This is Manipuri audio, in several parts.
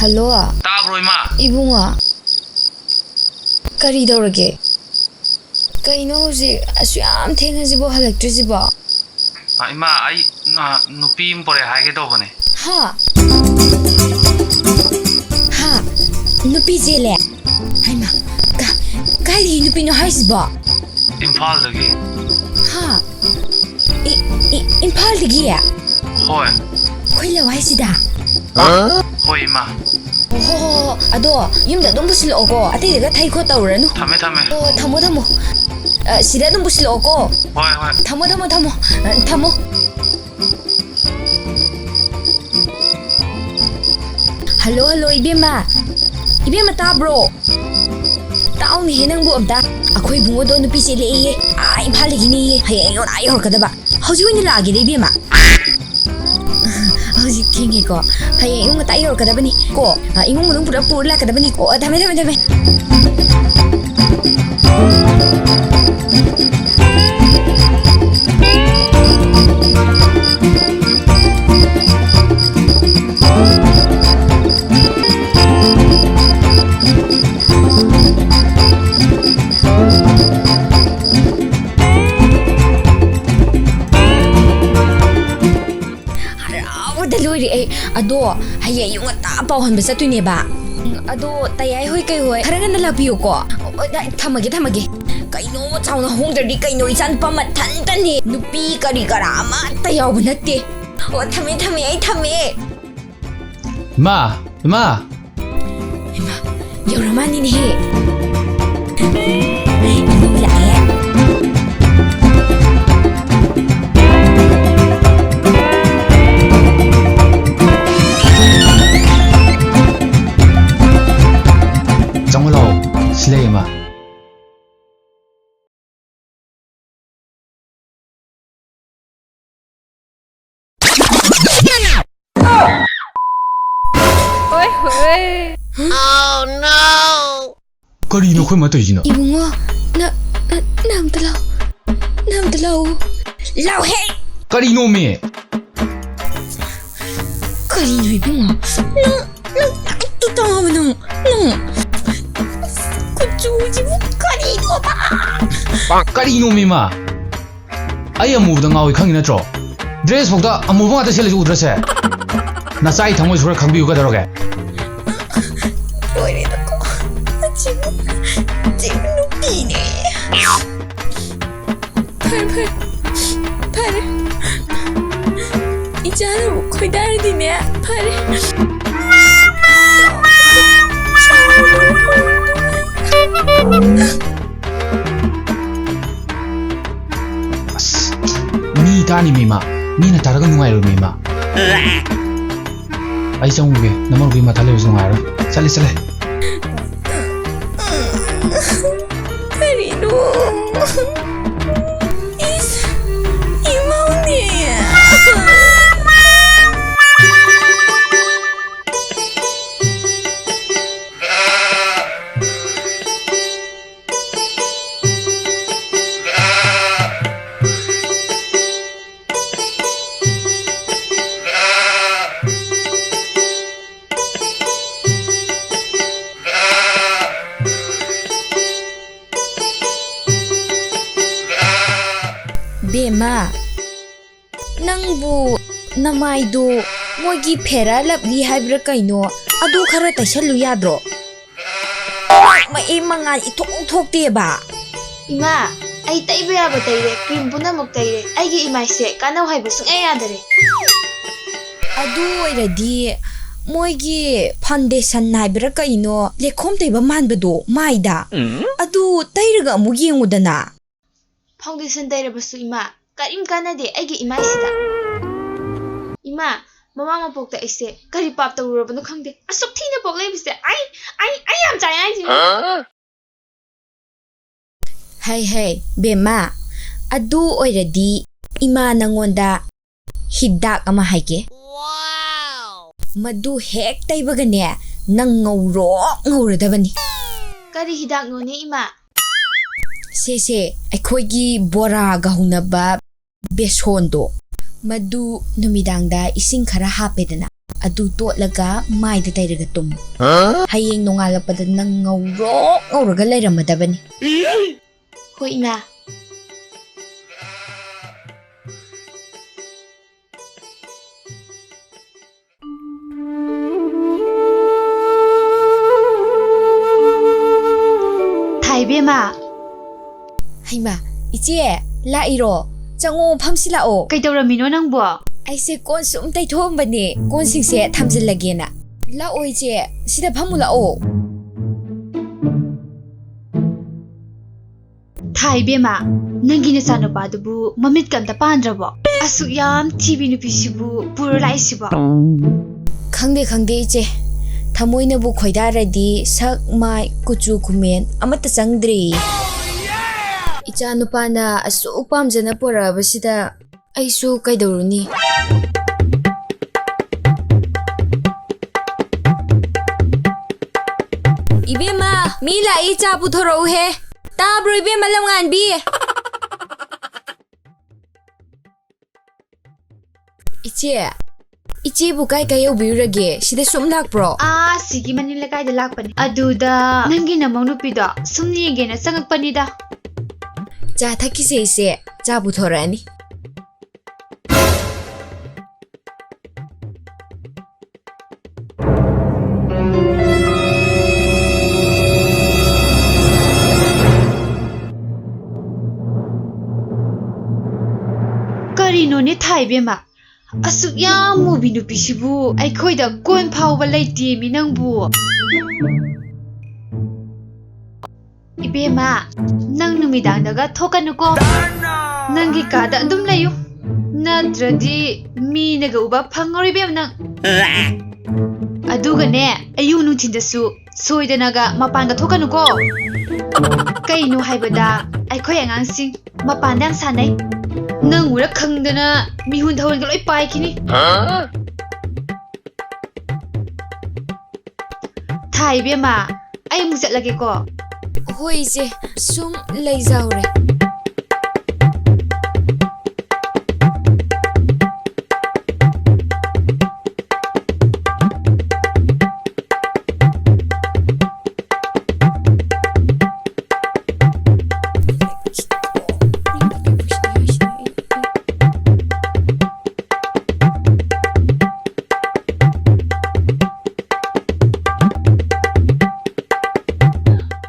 Hello. Tabro ima. Ibunga. Kari daurage. Kaino hoji asyam thengajibo halaktrijibo. Ima ai nupi impore haige dobane. Ha. Ha. Nupi jele. Haima. Kai nupi no haisibo. Imphal dagi. Ha. Imphal dagi ya. Hoi. Khoila waisida. Hoi ima. Oh, ado yumda dum busiloko. Ati daga thai kho tauranu. Thame. Oh, thamo. Sida dum busiloko. Hoi. Thamo. Hello, Ibema. Ibema tabro. Taong ni nang bu amta. Akhoi bungo do nupi se le ai phale gini hayeng yor ai hor kadaba. Hauji ni lagi le Ibema. Hauji thingi ko. Hayeng yung tai yor kadaba ni ko. Ingong mudung pura la kadaba ni ko. Dame. Ado hayeng yung ta pauhan basta tu neba. Ado tayay hoy kay hoy. Harangan na labiyo ko. Thamage. Kaino mo chauna hongdari kaino isan pamathan ni. Nupi kari karama tayaw banate. O thame ay thame. Ma. Yoramani ni he. Ino la eh. Slay ma. Oi. Oh no. Kari no khoi ma toijina. Ibungo nam talau. Lau he. Kari no me. Kari no ibungo. No. Tu tawa no. Karino me ma. Ai amu da ngawi khangi natro. Dress phokda amu ba ta sele ju dress. Na sai thangoi sura khangbiu ka daroge. Oi da ko. Chibu no pine. Pare. Ijaru khoi dar dine. Pare. Mi tani mima. Mi na taraga nungai ro mima. Ai changuge namar bi matha le sungai ro. Chale. Karino. Imaunia. Bema, nangbu namaido moigi phera labli haibra kaino adu khara taisalu yadro. Mai manga ithok ba. Ima, ai taiba yaba taire, cream punamuk taire. Aigi imaise kanau haibu sungai yadare. Adu oiradi moigi foundation haibra kaino lekhom taiba manbado maida. Adu tairaga amug yengudana. Foundation tairabasu ima, karim kanade aigi imaisida. Ima, mama mapokta ise kari pap tawurabanu khangde. Asuk thina pok leibise ai am chai ai ji. Hey, Bema, adu oiradi ima nangonda hidak ama haike. Wow! Madu hek taibagane nang ngauradabani. Kari hidak no ne ima. Se eikhoigi bora ga hunaba बेसोनदो मदु नुमिदांदा इसिंग खरा हापेदना अदु तोटलगा माइदा तैरगा तुम हयेंग नोंगालपदा नंग ngौरगा लेरमदबनी हो इमा थाइबेमा हैमा इचे लाइरो चंगो फमसिलाओ कैदौरमिनो नंबो ऐसे कोन सुम तैथोमबने कोन सिंसे थमजिलगेना लाओ इचे सिदा फमुलाओ थाइबेमा नंगी नचानुपादुबु ममित कंता पांद्रबो असुक याम टीवी नुपिसिबु पुरो लाइसिबो खंदे खंदे इचे थमोइनबु खोइदारदी सक माइ कुचु कुमेन अमत चंगद्री इचा नुपाना असु पामजना पोराबसिदा ऐसु कैदौरुनी इबेमा मी लाई चा पुथोरौ हे ताब्रो इबेमा लंगानबी इचे बुकाई कयो बिरगे सिदा सुम लाकप्रो सिगी मनि लकाइदा लाकपनि अदुदा नंगी नमौनु पिदो सुमनि गेना संगकपनिदा चा थकिसे इसे चा पुथोरानी करिनोने थाइबेमा असुक याम मुबी नुपिसिबु अइखोइदा कोन फावबा लैति मि नंबु इबेमा नंग नुमिदांदगा थोकनुको नंगी कादा अदुम लयु नद्रदि मीनगा उबा फंगोरिबेम नंग अदुगने अयु नुथिंदसु सोइदनागा मपानगा थोकनुको कइनु हाइबदा अइखोइ अंगांसिंग मपानदां सानै नंग उरा खंगदना मिहुन धवनगा लोइ पाइखिनि थाइबेमा अइ मु चटलगेको होई जे सुम लैजाउरे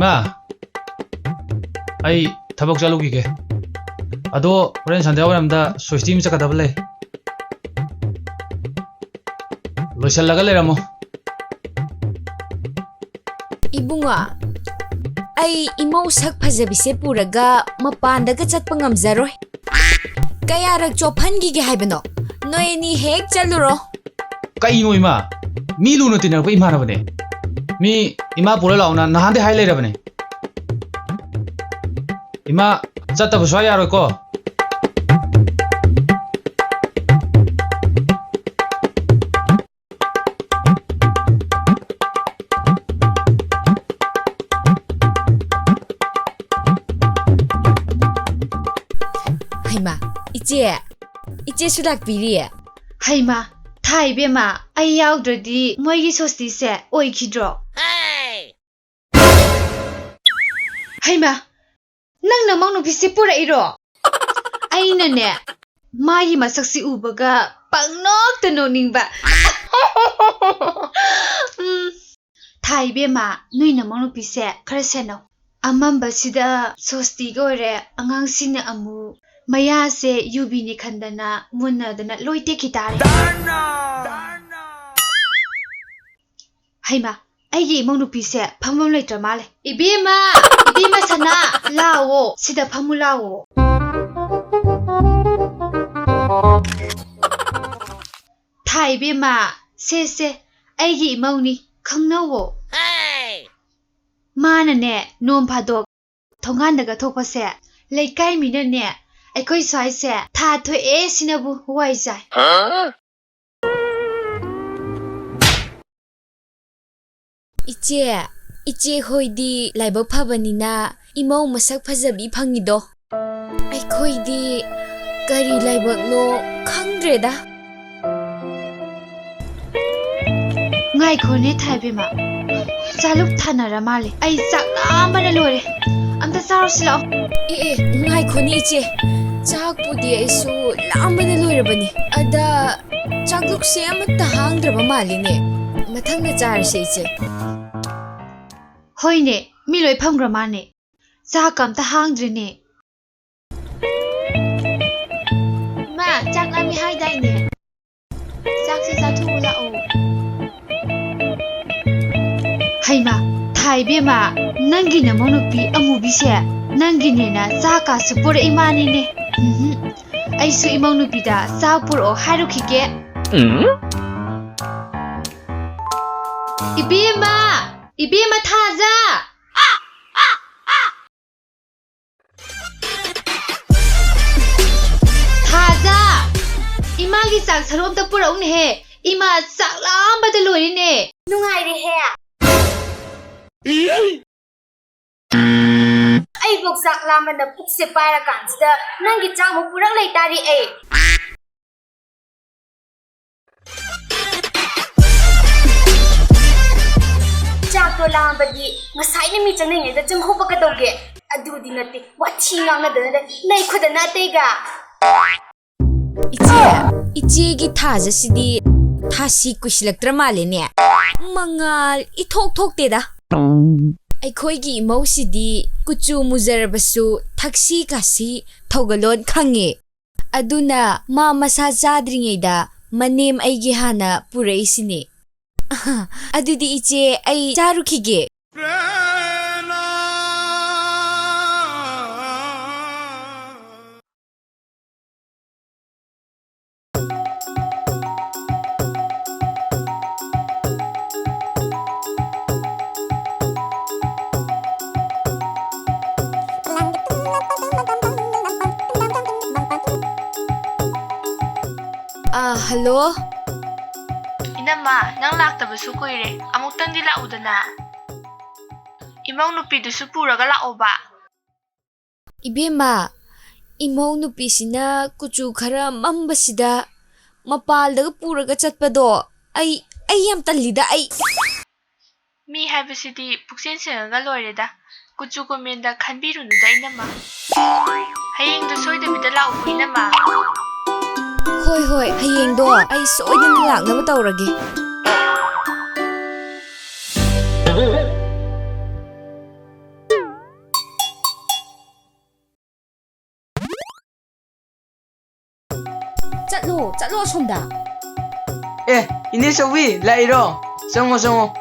मा आई थबक चालूगी अदो होरेन संध्या वारमदा सोस्ती में चकदब ले लोइसलगा लेरमो इबुंगा आई इमौ सक फजबिसे पुरगा मपानदगा Chatap ngamjaroy kayarak chophangi ge haibano noini hek chaluro कई नो इमा मी लूनो तिनर को इमा रबने मी इमा पुरा लाउना नहांदे हाई लेरबने इमा चत्तब स्वा यारो को हैमा इचे सुलाक पिरिए हैमा थाइबेमा अइ याउद्रदि मोइगी सोस्ती से ओइखिद्रो हैमा नंग नमौनु फिसे पुरइरो आइनने मागी मसक्सी उबगा पंगनोक तनोनिंगबा थाइबेमा नुइ नमौनु फिसे खरसेनो अमंबसिदा सोस्ती गोरे अंगांसिने अमु मया से युबीने खंदना मुन्नदना लोइते खितारे हैमा आइगी इमौनु फिसे फमम लेत्र माले इबेमा सना लाओ सिदा फमु लाओ थाइबेमा से आइगी इमौनी खंगनवो मानने नोम फादोक थोंगानदगा थोपसे लेकाई मिनने अइखोइ स्वाइसे था थोए सिनबु वाइजाय इचे होइदी लाइबक फबनिना इमौ मसक फजबी फंगिदो अइखोइदी ꯀꯔꯤ ꯂꯥꯏꯕꯛꯅꯣ ꯈꯪꯗ꯭ꯔꯦꯗ ꯉꯥꯏꯈꯣꯅꯦ ꯊꯥꯏꯕꯦꯝꯃ ꯆꯥꯂꯨꯛ ꯊꯥꯅꯔ ꯃꯥꯜꯂꯦ ꯑꯩ ꯆꯥꯛ ꯂꯥꯝꯕꯅ ꯂꯣꯏꯔꯦ ꯑꯝꯇ ꯆꯥꯔꯨꯁꯤ ꯂꯥꯛꯑꯣ ꯑꯦ ꯉꯥꯏꯈꯣꯅꯦ ꯏꯆꯦ ꯆꯥꯛꯄꯨꯗꯤ ꯑꯩꯁꯨ ꯂꯥꯝꯕꯅ ꯂꯣꯏꯔꯕꯅꯤ ꯑꯗ ꯆꯥꯛꯂꯨꯛꯁꯦ ꯑꯃꯠꯇ ꯍꯥꯡꯗ꯭ꯔꯕ ꯃꯥꯜꯂꯤꯅꯦ ꯃꯊꯪꯗ ꯆꯥꯔꯁꯦ ꯏꯆꯦ ꯍꯣꯏꯅꯦ ꯃꯤ ꯂꯣꯏ ꯐꯝꯈ꯭ꯔ ꯃꯥꯅꯦ ꯆꯥꯛꯀ ꯑꯝꯇ ꯍꯥꯡꯗ꯭ꯔꯦꯅꯦ ꯏꯃꯥ ꯆꯥꯛ ꯂꯥꯝꯃꯤ ꯍꯥꯏꯗꯥꯏꯅꯦ ꯆꯥꯛꯁꯦ ꯆꯥꯊꯣꯛꯎ ꯂꯥꯛꯑꯣ ꯍꯩꯃꯥ ꯊꯥꯏꯕꯦꯝꯃ ꯅꯪꯒꯤ ꯅꯃꯧ ꯅꯨꯄꯤ ꯑꯃꯨꯕꯤꯁꯦ ꯅꯪꯒꯤꯅꯦꯅ ꯆꯥꯛꯀꯥꯁꯨ ꯄꯨꯔꯛꯏ ꯃꯥꯅꯤꯅꯦ ꯑꯩꯁꯨ ꯏꯃꯧ ꯅꯨꯄꯤꯗ ꯆꯥꯛ ꯄꯨꯔꯛꯑꯣ ꯍꯥꯏꯔꯨꯈꯤꯒꯦ 이비엠마! 이비엠마 타자! 타자! 이마기 싹 사람다 뿌라오네. 이마 싹 람바들 로이네. 누가이리 해야 ꯑꯩ ꯕꯣꯛ ꯆꯥꯛ ꯂꯥꯝꯕꯅ ꯄꯨꯛꯁꯦ ꯄꯥꯏꯔꯀꯥꯟꯁꯤꯗ ꯅꯪꯒꯤ ꯆꯥꯛꯃꯨꯛ ꯄꯨꯔꯛ ꯂꯩꯇꯥꯔꯤ ꯑꯩ ꯆꯥꯛꯇꯣ ꯂꯥꯝꯕꯗꯤ ꯉꯁꯥꯏꯅ ꯃꯤ ꯆꯪꯅꯤꯡꯉꯩꯗ ꯆꯪꯍꯧꯕ ꯀꯗꯧꯒꯦ ꯑꯗꯨꯗꯤ ꯅꯠꯇꯦ ꯋꯥꯊꯤ ꯉꯥꯡꯅꯗꯅ ꯂꯩ ꯈꯨꯗꯅ ꯑꯇꯩꯒ ꯏꯆꯦꯒꯤ ꯊꯥꯖꯁꯤꯗꯤ ꯊꯥꯁꯤ ꯀꯨꯏꯁꯤꯜꯂꯛꯇ꯭ꯔ ꯃꯥꯜꯂꯦꯅꯦ ꯃꯉꯥꯜ ꯏꯊꯣꯛ ꯊꯣꯛꯇꯦꯗ ꯑꯩꯈꯣꯏꯒꯤ ꯏꯃꯧꯁꯤꯗꯤ ꯀꯨꯆꯨ ꯃꯨꯖꯔꯕꯁꯨ ꯊꯛꯁꯤ ꯈꯥꯁꯤ ꯊꯧꯒꯂꯣꯟ ꯈꯪꯉꯦ ꯑꯗꯨꯅ ꯃꯥ ꯃꯁꯥ ꯆꯥꯗ꯭ꯔꯤꯉꯩꯗ ꯃꯅꯦꯝ ꯑꯩꯒꯤ ꯍꯥꯟꯅ ꯄꯨꯔꯛꯏꯁꯤꯅꯦ ꯑꯗꯨꯗꯤ ꯏꯆꯦ ꯑꯩ ꯆꯥꯔꯨꯈꯤꯒꯦ ꯍꯜꯂꯣ 이남마, ꯅꯪ ꯂꯥꯛꯇꯕꯁꯨ ꯀꯨꯏꯔꯦ. ꯑꯃꯨꯛꯇꯪꯗꯤ ꯂꯥꯛꯎꯗꯅ. ꯏꯃꯧ ꯅꯨꯄꯤꯗꯨꯁꯨ ꯄꯨꯔꯒ ꯂꯥꯛꯑꯣꯕ. 이베마 이모우 누피시나 꾸쭈 khara ꯃꯝꯕꯁꯤꯗ ꯃꯄꯥꯜꯗꯒ ꯄꯨꯔꯒ ꯆꯠꯄꯗꯣ ꯑꯩ ꯌꯥꯝ ꯇꯜꯂꯤꯗ ꯑꯩ ꯃꯤ ꯍꯥꯏꯕꯁꯤꯗꯤ ꯄꯨꯛꯆꯦꯟ ꯁꯦꯡꯉꯒ ꯂꯣꯏꯔꯦꯗ. ꯀꯨꯆꯨ ꯀꯣꯃꯦꯟꯗ ꯈꯟꯕꯤꯔꯨꯅꯨꯗ ꯏꯅꯝꯃ. ꯍꯌꯦꯡꯗꯣ ꯁꯣꯏꯗꯕꯤꯗ ꯂꯥꯛꯎꯀꯣ 이남마. ꯍꯣꯏ ꯍꯣꯏ ꯍꯌꯦꯡꯗꯣ ꯑꯩ ꯁꯣꯏꯗꯅ ꯂꯥꯛꯅꯕ ꯇꯧꯔꯒꯦ ꯆꯠꯂꯣ ꯑꯁꯣꯝꯗ 이네 ꯆꯧꯕꯤ ꯂꯥꯛꯏꯔꯣ ꯆꯪꯉꯣ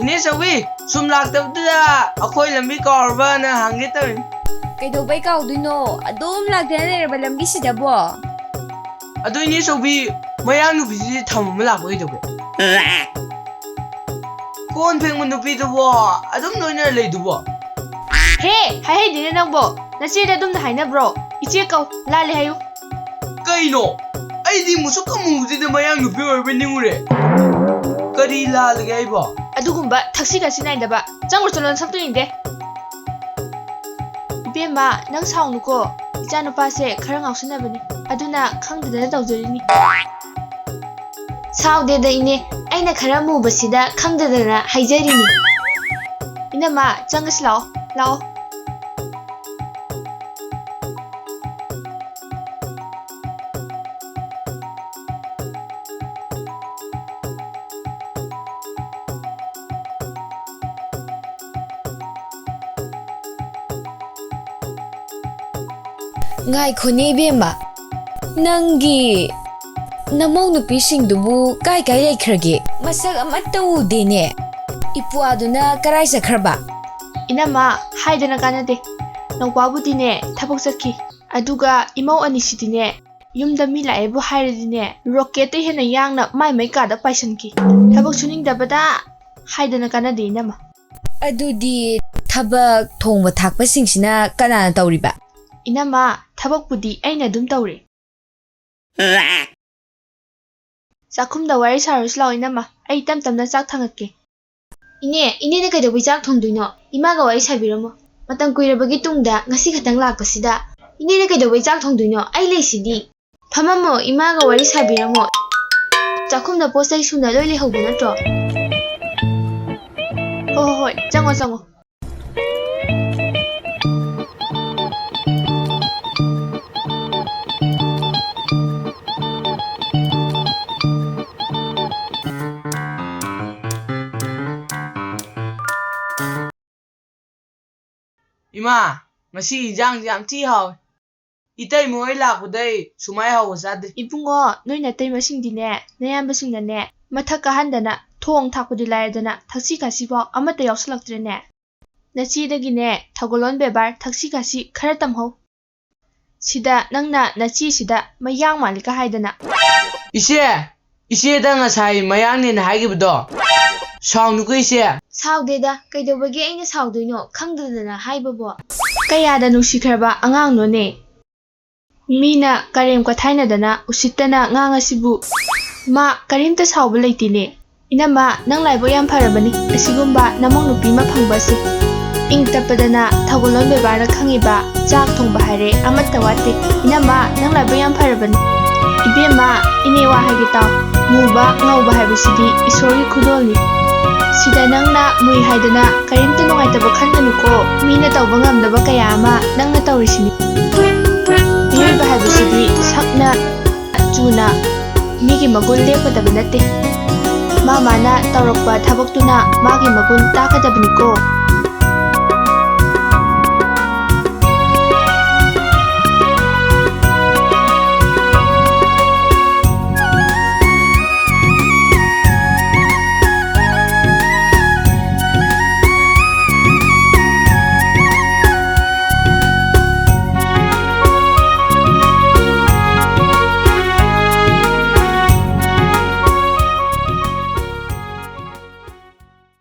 이네 ꯆꯧꯕꯤ ꯁꯨꯝ ꯂꯥꯛꯇꯕꯗꯨꯗ ꯑꯩꯈꯣꯏ ꯂꯝꯕꯤ ꯀꯥꯎꯔꯕꯅ ꯍꯪꯒꯦ ꯇꯧꯔꯤꯅꯤ ꯀꯩꯗꯧꯕꯩ ꯀꯥꯎꯗꯣꯏꯅꯣ ꯑꯗꯨꯝ ꯂꯥꯛꯇꯅ ꯂꯩꯔꯕ ꯂꯝꯕꯤꯁꯤꯗꯕꯣ ꯑꯗꯨ 이네 ꯆꯧꯕꯤ ꯃꯌꯥꯡ ꯅꯨꯄꯤꯁꯤ ꯊꯝꯃ ꯂꯥꯛꯄ ꯀꯩꯗꯧꯒꯦ ꯀꯣꯟ ꯐꯦꯡꯕ ꯅꯨꯄꯤꯗꯨꯕꯣ ꯑꯗꯨꯝ ꯂꯣꯏꯅꯔ ꯂꯩꯗꯨꯕꯣ ꯍꯦ ꯍꯥꯏꯍꯩꯗꯦꯅꯦ ꯅꯪꯕꯣ ꯅꯆꯦꯗ ꯑꯗꯨꯝꯅ ꯍꯥꯏꯅꯕ꯭ꯔꯣ ꯏꯆꯦ ꯀꯧ ꯂꯥꯜꯂꯦ ꯍꯥꯏꯌꯨ ꯀꯩꯅꯣ ꯑꯩꯗꯤ ꯃꯨꯁꯨꯛꯀ ꯃꯨꯕꯁꯤꯗ ꯃꯌꯥꯡ ꯅꯨꯄꯤ ꯑꯣꯏꯔꯕ ꯅꯤꯡꯉꯨꯔꯦ ꯀꯔꯤ ꯂꯥꯜꯂꯒꯦ ꯑꯩꯕꯣ ꯑꯗꯨꯒꯨꯝꯕ ꯊꯛꯁꯤ ꯈꯥꯁꯤ ꯅꯥꯏꯗꯕ ꯆꯪꯉꯨꯔ ꯅꯁꯛꯇꯣ ꯌꯦꯡꯗꯦ 이베마 ꯅꯪ ꯁꯥꯎꯅꯨꯀꯣ 이자누파ꯁꯦ khara ꯉꯥꯎꯁꯤꯟꯅꯕꯅꯤ ꯑꯗꯨꯅ ꯈꯪꯗꯗꯅ ꯇꯧꯖꯔꯤꯅꯤ ꯁꯥꯎꯗꯦꯗ 이네 ꯑꯩꯅ khara ꯃꯨꯕꯁꯤꯗ ꯈꯪꯗꯗꯅ ꯍꯥꯏꯖꯔꯤꯅꯤ 이남마 ꯆꯪꯉꯁꯤ ꯂꯥꯛꯑꯣ ꯉꯥꯏꯈꯣꯅꯦ 이베마 ꯅꯪꯒꯤ ꯅꯃꯧ ꯅꯨꯄꯤꯁꯤꯡꯗꯨꯕꯨ ꯀꯥꯏ ꯂꯩꯈ꯭ꯔꯒꯦ ꯃꯁꯛ ꯑꯃꯠꯇ ꯎꯗꯦꯅꯦ ꯏꯄ꯭ꯋꯥꯗꯨꯅ ꯀꯔꯥꯏ ꯆꯠꯈ꯭ꯔꯕ 이남마 하이드나 까나데 ꯅꯧꯄꯥꯕꯨꯗꯤꯅꯦ ꯊꯕꯛ ꯆꯠꯈꯤ ꯑꯗꯨꯒ ꯏꯃꯧ ꯑꯅꯤꯁꯤꯗꯤꯅꯦ ꯌꯨꯝꯗ ꯃꯤ ꯂꯥꯛꯑꯦꯕꯨ ꯍꯥꯏꯔꯗꯤꯅꯦ ꯔꯣꯀꯦꯠꯇ ꯍꯦꯟꯅ ꯌꯥꯡꯅ ꯃꯥꯏ ꯀꯥꯗ ꯄꯥꯏꯁꯟꯈꯤ ꯊꯕꯛ ꯁꯨꯅꯤꯡꯗꯕꯗ ꯍꯥꯏꯗꯅ ꯀꯥꯟꯅꯗꯦ 이남마 ꯑꯗꯨꯗꯤ ꯊꯕꯛ ꯊꯣꯡꯕ ꯊꯥꯛꯄꯁꯤꯡꯁꯤꯅ ꯀꯅꯥꯅ ꯇꯧꯔꯤꯕ 이남마 ꯊꯕꯛꯄꯨꯗꯤ ꯑꯩꯅ ꯑꯗꯨꯝ ꯇꯧꯔꯦ ꯆꯥꯛꯈꯨꯝꯗ ꯋꯥꯔꯤ ꯁꯥꯔꯨꯁꯤ ꯂꯥꯛꯑꯣ 이남마 ꯑꯩ ꯇꯝ ꯇꯝꯅ ꯆꯥꯛ ꯊꯥꯡꯒꯠꯀꯦ 이네ꯅ ꯀꯩꯗꯧꯕꯩ ꯆꯥꯛ ꯊꯣꯡꯗꯣꯏꯅꯣ 이마ꯒ ꯋꯥꯔꯤ ꯁꯥꯕꯤꯔꯝꯃꯣ ꯃꯇꯝ ꯀꯨꯏꯔꯕꯒꯤ ꯇꯨꯡꯗ ꯉꯁꯤ ꯈꯛꯇꯪ ꯂꯥꯛꯄꯁꯤꯗ Inena kaidabai chak thongdoino ai leisidi famamo imaga wari sabiramo chakhumda posai suna loi lehauba natro hoi chango Ima, ngasi injang yam thi haw. Itai moi lakudai sumai haw sade. Ibungo noi natai masingdine nayambasingane mathak kahandana thong thakpudi laidana thaksi kasi baw amata yawsalaktrene nachidagine thagolon bebar thaksi kasi khara tamho sida nangna nachi sida mayang malika haidana Ise da ngasai mayang ne na haigibdo. Saunu ko ise. Saudeda kaidobage aina saudoino khangdadana haibabo kayada nusikhraba angang no ne mina karem ka thainadana usittana ngangasibu ma karimta sauba leitine inama nang laibo yam pharabani asigumba namong nupi ma phangbase ing tapadana thagolon bebara khangiba chak thongba hare amatta wate inama nang laibo yam pharabani ibema inewa hagita muba ngauba habisidi isori khudolni sida nangna mui haidana karimta nongaitaba khanganuko mina tawba ngamdaba kaya ama nangna tawrisini miyoi habisidi sakna chuna migi magun lepataba nate mamana tawrakpa thabaktuna magi magun takadabniko